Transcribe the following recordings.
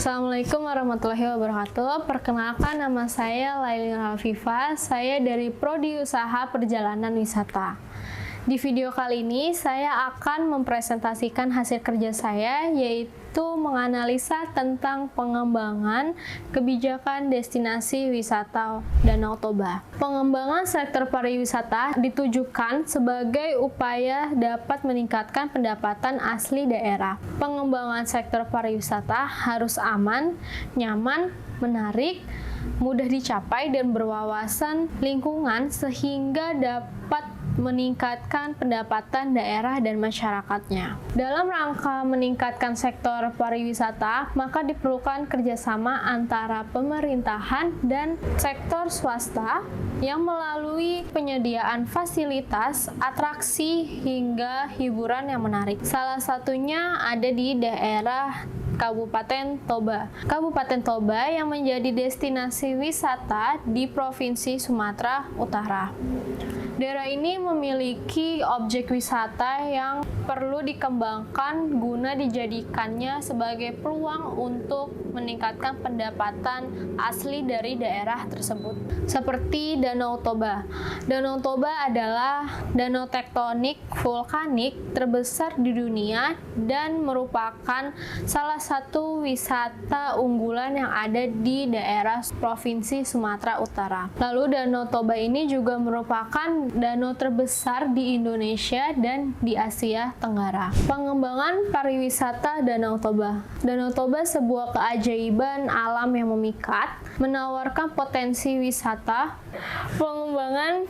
Assalamualaikum warahmatullahi wabarakatuh. Perkenalkan, nama saya Laili Alfifa. Saya dari Prodi Usaha Perjalanan Wisata. Di video kali ini saya akan mempresentasikan hasil kerja saya, yaitu menganalisa tentang pengembangan kebijakan destinasi wisata Danau Toba. Pengembangan sektor pariwisata ditujukan sebagai upaya dapat meningkatkan pendapatan asli daerah. Pengembangan sektor pariwisata harus aman, nyaman, menarik, mudah dicapai, dan berwawasan lingkungan sehingga dapat meningkatkan pendapatan daerah dan masyarakatnya. Dalam rangka meningkatkan sektor pariwisata, maka diperlukan kerjasama antara pemerintahan dan sektor swasta yang melalui penyediaan fasilitas, atraksi, hingga hiburan yang menarik. Salah satunya ada di daerah Kabupaten Toba. Kabupaten Toba yang menjadi destinasi wisata di Provinsi Sumatera Utara. Daerah ini memiliki objek wisata yang perlu dikembangkan guna dijadikannya sebagai peluang untuk meningkatkan pendapatan asli dari daerah tersebut. Seperti Danau Toba. Danau Toba adalah danau tektonik vulkanik terbesar di dunia dan merupakan salah satu wisata unggulan yang ada di daerah Provinsi Sumatera Utara. Lalu Danau Toba ini juga merupakan danau terbesar di Indonesia dan di Asia Tenggara. Pengembangan pariwisata Danau Toba. Danau Toba sebuah keajaiban alam yang memikat, menawarkan potensi wisata. Pengembangan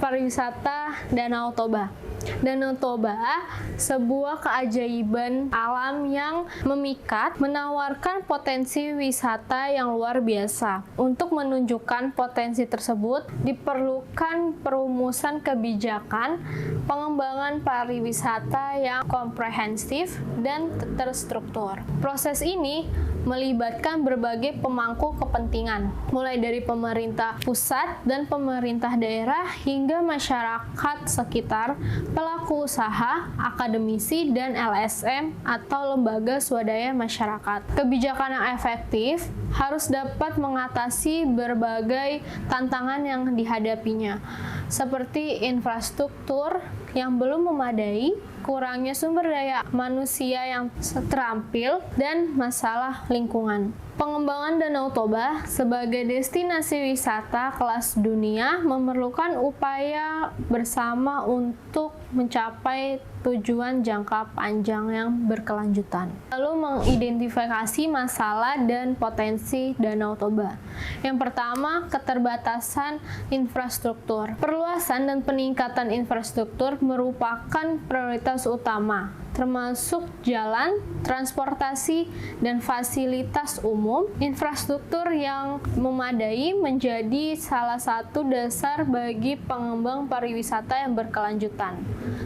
pariwisata Danau Toba. Danau Toba sebuah keajaiban alam yang memikat, menawarkan potensi wisata yang luar biasa. Untuk menunjukkan potensi tersebut, diperlukan perumusan kebijakan pengembangan pariwisata yang komprehensif dan terstruktur. Proses ini melibatkan berbagai pemangku kepentingan, mulai dari pemerintah pusat dan pemerintah daerah hingga masyarakat sekitar, pelaku usaha, akademisi, dan LSM atau lembaga swadaya masyarakat. Kebijakan yang efektif harus dapat mengatasi berbagai tantangan yang dihadapinya, seperti infrastruktur yang belum memadai, kurangnya sumber daya manusia yang terampil, dan masalah lingkungan. Pengembangan Danau Toba sebagai destinasi wisata kelas dunia memerlukan upaya bersama untuk mencapai tujuan jangka panjang yang berkelanjutan. Lalu mengidentifikasi masalah dan potensi Danau Toba. Yang pertama, keterbatasan infrastruktur. Perluasan dan peningkatan infrastruktur merupakan prioritas utama, termasuk jalan, transportasi, dan fasilitas umum. Infrastruktur yang memadai menjadi salah satu dasar bagi pengembang pariwisata yang berkelanjutan.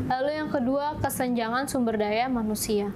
Lalu yang kedua, kesenjangan sumber daya manusia.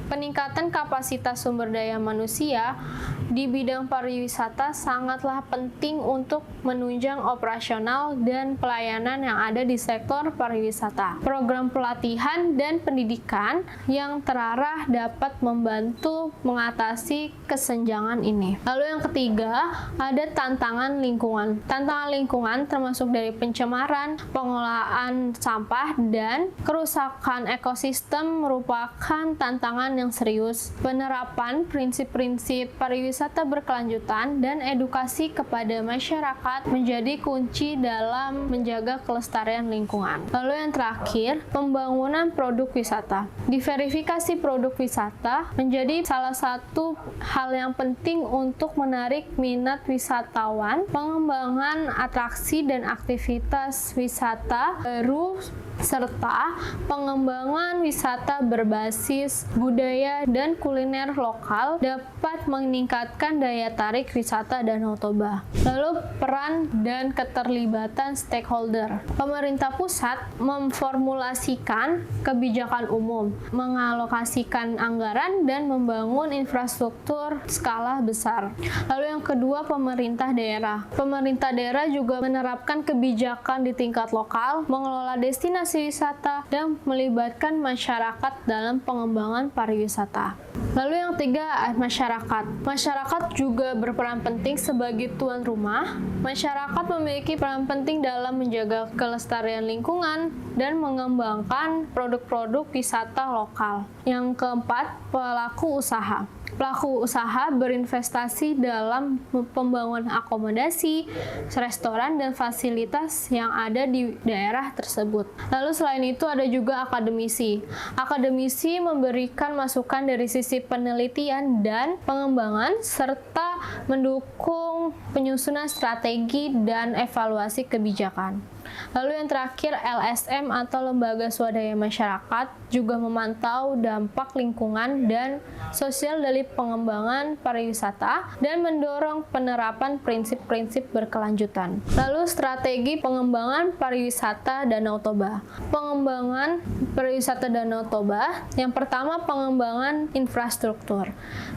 Peningkatan kapasitas sumber daya manusia di bidang pariwisata sangatlah penting untuk menunjang operasional dan pelayanan yang ada di sektor pariwisata. Program pelatihan dan pendidikan yang terarah dapat membantu mengatasi kesenjangan ini. Lalu yang ketiga, ada tantangan lingkungan. Tantangan lingkungan termasuk dari pencemaran, pengolahan sampah, dan kerusakan ekosistem merupakan tantangan yang serius. Penerapan prinsip-prinsip pariwisata berkelanjutan dan edukasi kepada masyarakat menjadi kunci dalam menjaga kelestarian lingkungan. Lalu yang terakhir, pembangunan produk wisata. Diverifikasi produk wisata menjadi salah satu hal yang penting untuk menarik minat wisatawan. Pengembangan atraksi dan aktivitas wisata baru serta pengembangan wisata berbasis budaya dan kuliner lokal dapat meningkatkan daya tarik wisata Danau Toba. Lalu peran dan keterlibatan stakeholder. Pemerintah pusat memformulasikan kebijakan umum, mengalokasikan anggaran, dan membangun infrastruktur skala besar. Lalu yang kedua, pemerintah daerah. Pemerintah daerah juga menerapkan kebijakan di tingkat lokal, mengelola destinasi wisata, dan melibatkan masyarakat dalam pengembangan pariwisata. Lalu yang ketiga, masyarakat. Masyarakat juga berperan penting sebagai tuan rumah. Masyarakat memiliki peran penting dalam menjaga kelestarian lingkungan dan mengembangkan produk-produk wisata lokal. Yang keempat, pelaku usaha. Pelaku usaha berinvestasi dalam pembangunan akomodasi, restoran, dan fasilitas yang ada di daerah tersebut. Lalu selain itu ada juga akademisi. Akademisi memberikan masukan dari sisi penelitian dan pengembangan serta mendukung penyusunan strategi dan evaluasi kebijakan. Lalu yang terakhir, LSM atau Lembaga Swadaya Masyarakat juga memantau dampak lingkungan dan sosial dari pengembangan pariwisata dan mendorong penerapan prinsip-prinsip berkelanjutan. Lalu strategi pengembangan pariwisata Danau Toba. Pengembangan pariwisata Danau Toba, yang pertama pengembangan infrastruktur.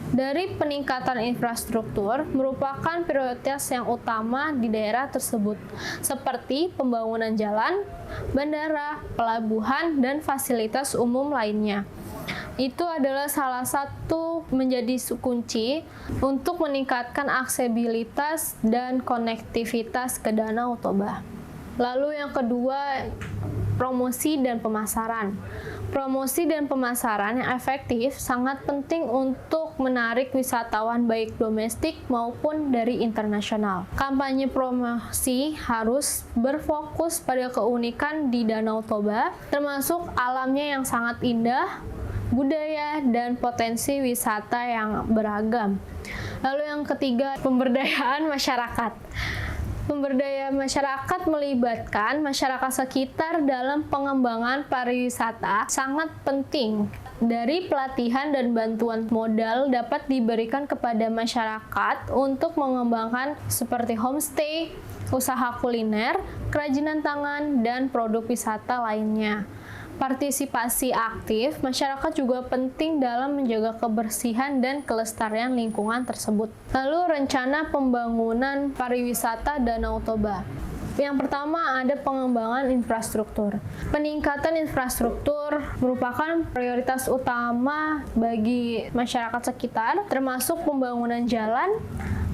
Dari peningkatan infrastruktur merupakan prioritas yang utama di daerah tersebut, seperti pembangunan jalan, bandara, pelabuhan, dan fasilitas umum lainnya. Itu adalah salah satu menjadi kunci untuk meningkatkan aksesibilitas dan konektivitas ke Danau Toba. Lalu yang kedua, promosi dan pemasaran. Promosi dan pemasaran yang efektif sangat penting untuk menarik wisatawan baik domestik maupun dari internasional. Kampanye promosi harus berfokus pada keunikan di Danau Toba, termasuk alamnya yang sangat indah, budaya, dan potensi wisata yang beragam. Lalu yang ketiga, pemberdayaan masyarakat. Pemberdayaan masyarakat melibatkan masyarakat sekitar dalam pengembangan pariwisata sangat penting. Dari pelatihan dan bantuan modal dapat diberikan kepada masyarakat untuk mengembangkan seperti homestay, usaha kuliner, kerajinan tangan, dan produk wisata lainnya. Partisipasi aktif masyarakat juga penting dalam menjaga kebersihan dan kelestarian lingkungan tersebut. Lalu rencana pembangunan pariwisata Danau Toba. Yang pertama ada pengembangan infrastruktur. Peningkatan infrastruktur merupakan prioritas utama bagi masyarakat sekitar, termasuk pembangunan jalan,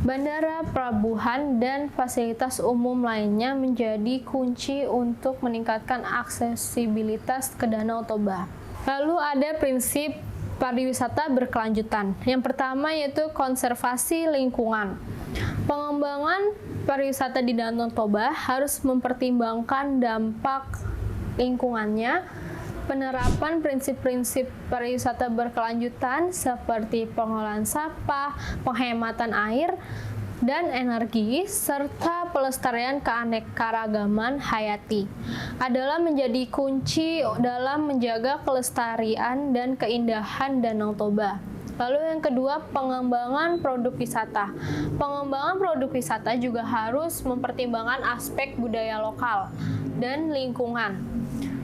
bandara, pelabuhan, dan fasilitas umum lainnya menjadi kunci untuk meningkatkan aksesibilitas ke Danau Toba. Lalu ada prinsip pariwisata berkelanjutan. Yang pertama yaitu konservasi lingkungan. Pengembangan pariwisata di Danau Toba harus mempertimbangkan dampak lingkungannya, penerapan prinsip-prinsip pariwisata berkelanjutan seperti pengolahan sampah, penghematan air dan energi, serta pelestarian keanekaragaman hayati adalah menjadi kunci dalam menjaga kelestarian dan keindahan Danau Toba. Lalu yang kedua, pengembangan produk wisata. Pengembangan produk wisata juga harus mempertimbangkan aspek budaya lokal dan lingkungan.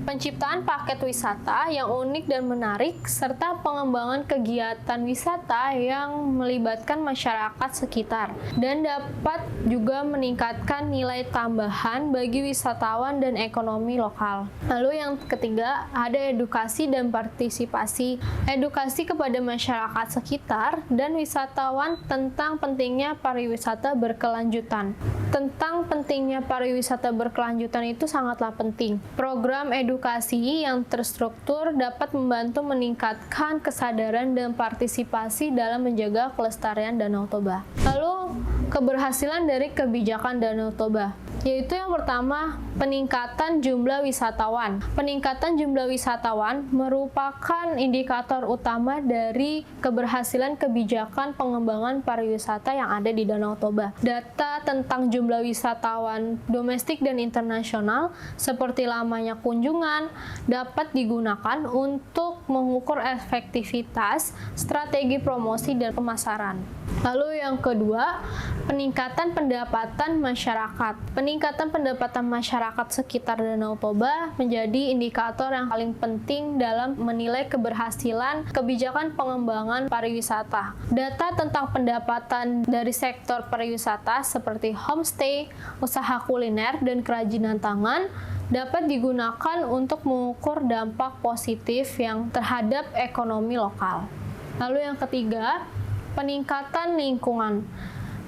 Penciptaan paket wisata yang unik dan menarik, serta pengembangan kegiatan wisata yang melibatkan masyarakat sekitar, dan dapat juga meningkatkan nilai tambahan bagi wisatawan dan ekonomi lokal. Lalu yang ketiga, ada edukasi dan partisipasi. Edukasi kepada masyarakat sekitar dan wisatawan tentang pentingnya pariwisata berkelanjutan. Tentang pentingnya pariwisata berkelanjutan itu sangatlah penting. Program edukasi yang terstruktur dapat membantu meningkatkan kesadaran dan partisipasi dalam menjaga kelestarian Danau Toba. Lalu, keberhasilan dari kebijakan Danau Toba, yaitu yang pertama, peningkatan jumlah wisatawan. Peningkatan jumlah wisatawan merupakan indikator utama dari keberhasilan kebijakan pengembangan pariwisata yang ada di Danau Toba. Data tentang jumlah wisatawan domestik dan internasional, seperti lamanya kunjungan, dapat digunakan untuk mengukur efektivitas strategi promosi dan pemasaran. Lalu yang kedua, peningkatan pendapatan masyarakat. Peningkatan pendapatan masyarakat sekitar Danau Toba menjadi indikator yang paling penting dalam menilai keberhasilan kebijakan pengembangan pariwisata. Data tentang pendapatan dari sektor pariwisata seperti homestay, usaha kuliner, dan kerajinan tangan dapat digunakan untuk mengukur dampak positif yang terhadap ekonomi lokal. Lalu yang ketiga, peningkatan lingkungan.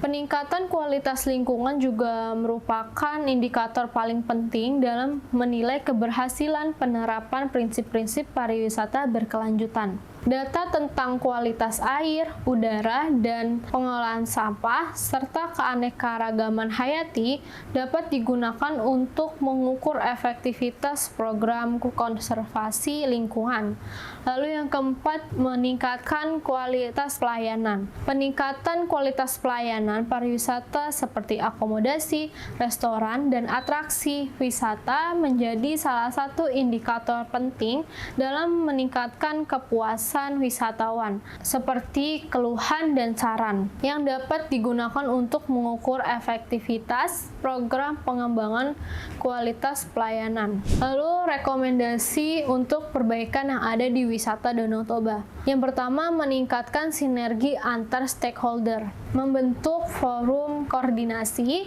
Peningkatan kualitas lingkungan juga merupakan indikator paling penting dalam menilai keberhasilan penerapan prinsip-prinsip pariwisata berkelanjutan. Data tentang kualitas air, udara, dan pengolahan sampah, serta keanekaragaman hayati dapat digunakan untuk mengukur efektivitas program konservasi lingkungan. Lalu yang keempat, meningkatkan kualitas pelayanan. Peningkatan kualitas pelayanan pariwisata seperti akomodasi, restoran, dan atraksi wisata menjadi salah satu indikator penting dalam meningkatkan kepuasan wisatawan, seperti keluhan dan saran, yang dapat digunakan untuk mengukur efektivitas program pengembangan kualitas pelayanan. Lalu rekomendasi untuk perbaikan yang ada di wisata Danau Toba. Yang pertama, meningkatkan sinergi antar stakeholder, membentuk forum koordinasi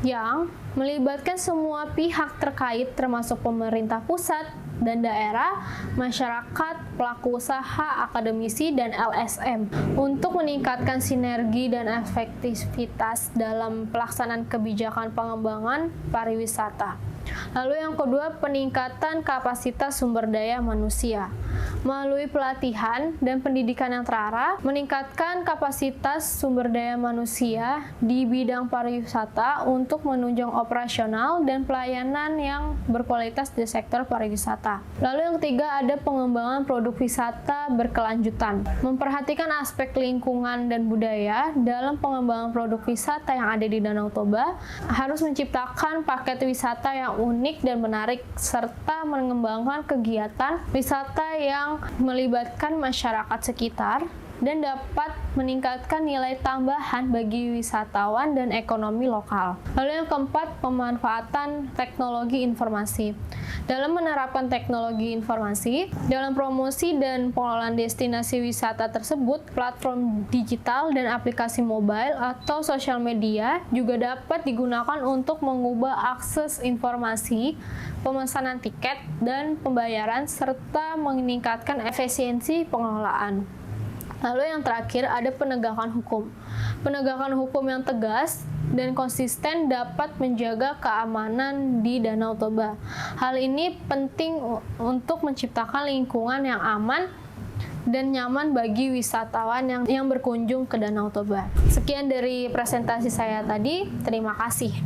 yang melibatkan semua pihak terkait termasuk pemerintah pusat dan daerah, masyarakat, pelaku usaha, akademisi, dan LSM untuk meningkatkan sinergi dan efektivitas dalam pelaksanaan kebijakan pengembangan pariwisata. Lalu yang kedua, peningkatan kapasitas sumber daya manusia. Melalui pelatihan dan pendidikan yang terarah, meningkatkan kapasitas sumber daya manusia di bidang pariwisata untuk menunjang operasional dan pelayanan yang berkualitas di sektor pariwisata. Lalu yang ketiga, ada pengembangan produk wisata berkelanjutan. Memperhatikan aspek lingkungan dan budaya dalam pengembangan produk wisata yang ada di Danau Toba, harus menciptakan paket wisata yang unik dan menarik, serta mengembangkan kegiatan wisata yang melibatkan masyarakat sekitar dan dapat meningkatkan nilai tambahan bagi wisatawan dan ekonomi lokal. Lalu yang keempat, pemanfaatan teknologi informasi. Dalam menerapkan teknologi informasi, dalam promosi dan pengelolaan destinasi wisata tersebut, platform digital dan aplikasi mobile atau sosial media juga dapat digunakan untuk mengubah akses informasi, pemesanan tiket, dan pembayaran, serta meningkatkan efisiensi pengelolaan. Lalu yang terakhir, ada penegakan hukum. Penegakan hukum yang tegas dan konsisten dapat menjaga keamanan di Danau Toba. Hal ini penting untuk menciptakan lingkungan yang aman dan nyaman bagi wisatawan yang berkunjung ke Danau Toba. Sekian dari presentasi saya tadi, terima kasih.